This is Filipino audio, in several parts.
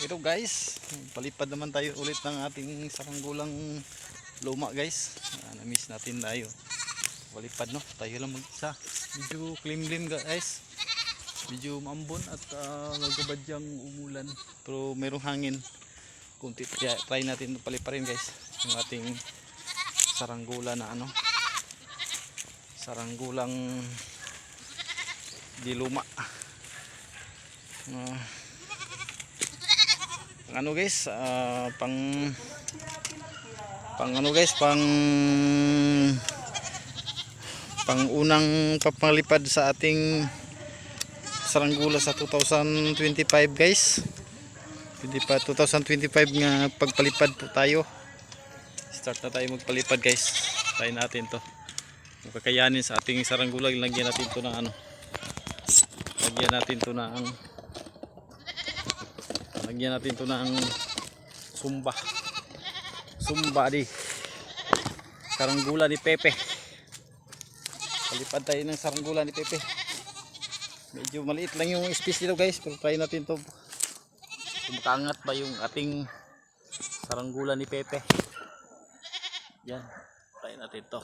Ito guys, palipad naman tayo ulit ng ating saranggolang luma guys. Na-miss natin tayo. Palipad no, tayo lang mag-isa. Medyo klimlim guys. Medyo maambon at nagbabadyang umulan. Pero merong hangin. Kunti try natin paliparin guys. Yung ating saranggola na ano. Saranggolang di luma. Ano guys, pang ano guys, pang unang papalipad sa ating saranggola sa 2025 guys. 2025 nga pagpalipad po tayo. Start na tayo magpalipad guys. Try natin to. Kung kakayanin sa ating saranggola, lagyan natin to ng ano. Lagyan natin to ng sumba di saranggola ni Pepe. Palipad tayo ng saranggola ni Pepe. Medyo maliit lang yung space dito guys, pero try natin to kung makaangat ba yung ating saranggola ni Pepe. Yan, try natin to.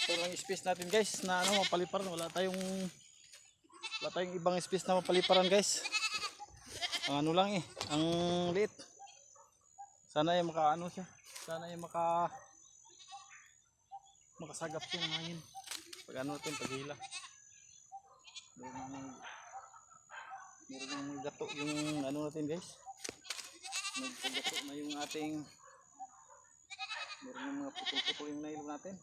Ito lang space natin guys na ano mapaliparan. Wala tayong ibang space na mapaliparan guys. Ang ano lang ang liit. Sana ay makaano siya. Sana ay makasagap siya ng hangin. Pag ano natin, paghila. Meron ng gato yung ano natin guys. Nagpagato na yung ating, meron ng mga putol-putol yung nailo natin.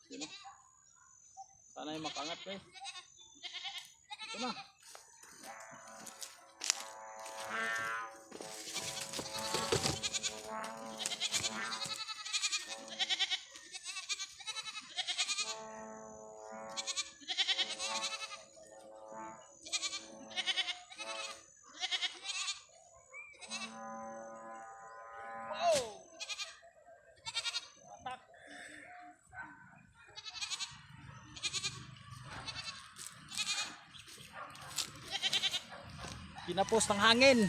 Yun, sana ay makangat guys. Ito na. Pinapos ng hangin.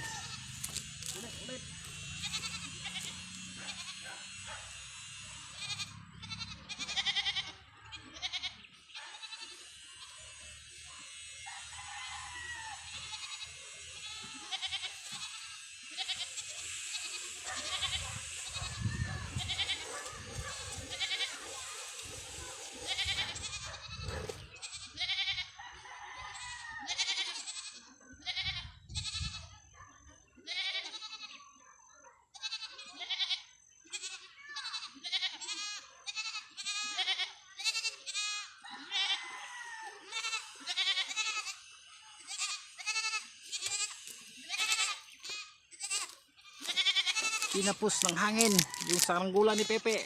Pinapos ng hangin yung saranggola ni Pepe.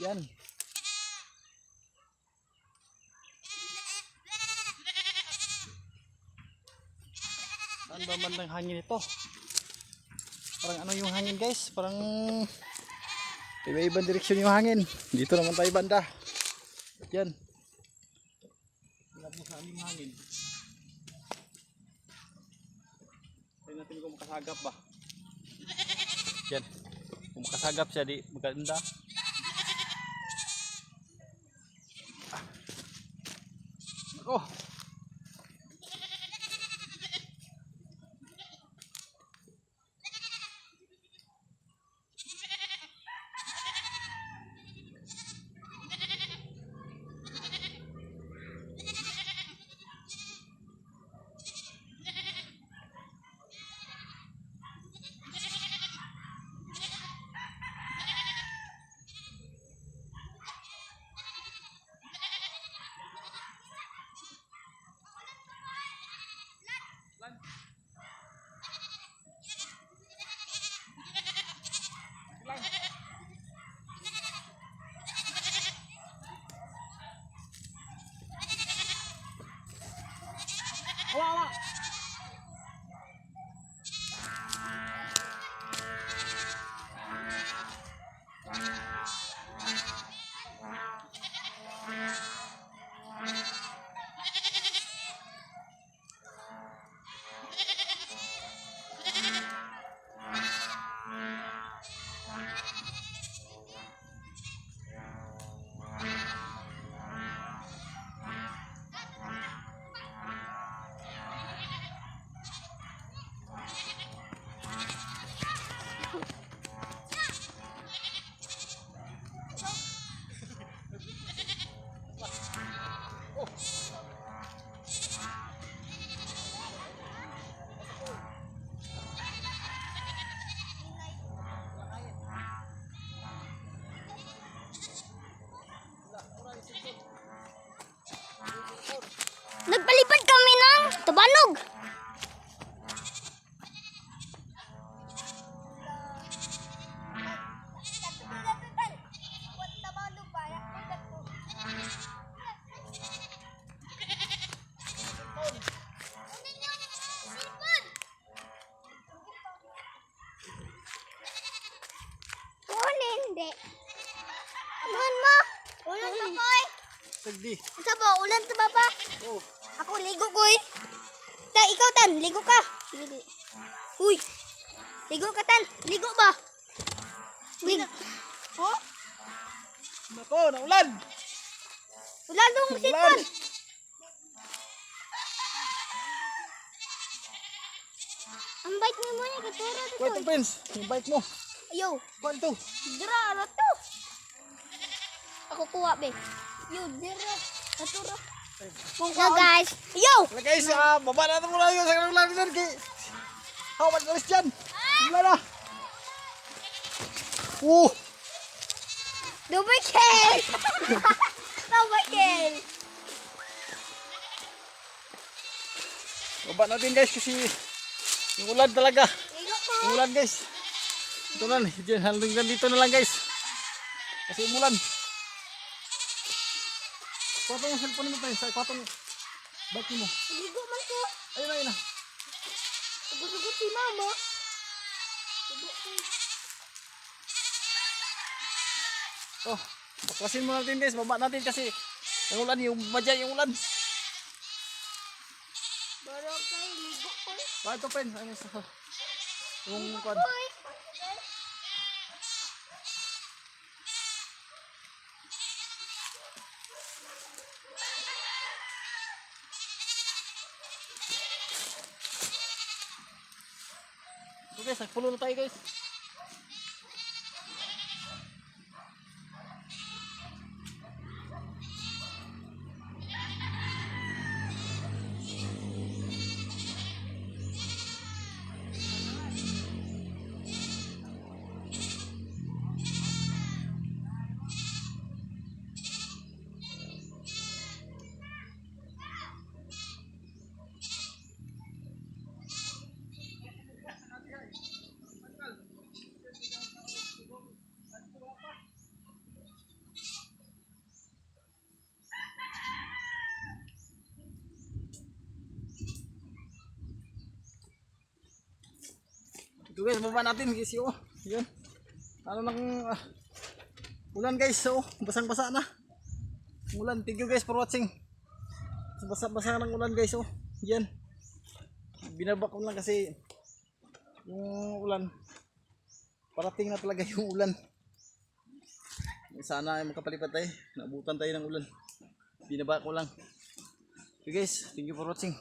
Yan. Saan ba man ng hangin ito? Parang ano yung hangin guys? Parang iba-ibang direksyon yung hangin. Dito naman tayo banda. Yan. Pinapos ng hangin. Tingnan natin kung makasagap ba. Yan. Kung makasagap siya di maganda. Nako. Wala. Nagpalipad kami ng Tabanog. Hindi. Anuhan mo? Ulan sa koy. Sagdi. Isa po, ulan sa baba. Oh. Ako ligo koy. Ikaw tan, ligo ka. Uy. Ligo ka tan, ligo ba? Ligo. Oh? Nako, naulan. Ulan dong Ulan. sipon. Ang bike mo muna, katuro dito. Kwento, Prince. Yung bike mo. Yo, Kwento. dira, ano to? Ako kuha, be. Yo, dira, katuro. Yo, guys. Yo! Wala guys, baba natin muna yung sa kanong lang din. Hawad alis dyan. Wala na. Double kill! Double kill! Baba natin guys kasi yung ulan talaga. Ligo ko. Yung ulan guys. Ito na, hanggang dito na lang guys. Kasi umulan. Kuha yung cellphone mo tayo. Kuha yung bike mo. Ligo man ko. Ayun na, ayun na. Sagot-sagot si mama. Sagot ko. Oh, baklasin mo natin guys. Baba natin kasi yung ulan, yung madya yung ulan. Baro kay ligo ko. Bakit ito friend? Ano sa yung kwan? Uy! So guys, nagpulo na tayo guys. Ito guys, baba natin guys yun. Yun. Ano nang ulan guys, so basang-basa na. Ulan. Thank you guys for watching. Basa-basa ng ulan guys, oh. Yan. Binaba ko lang kasi yung ulan. Parating na talaga yung ulan. Sana ay makapalipat tayo. Naabutan tayo ng ulan. Binaba ko lang. Okay guys, thank you for watching.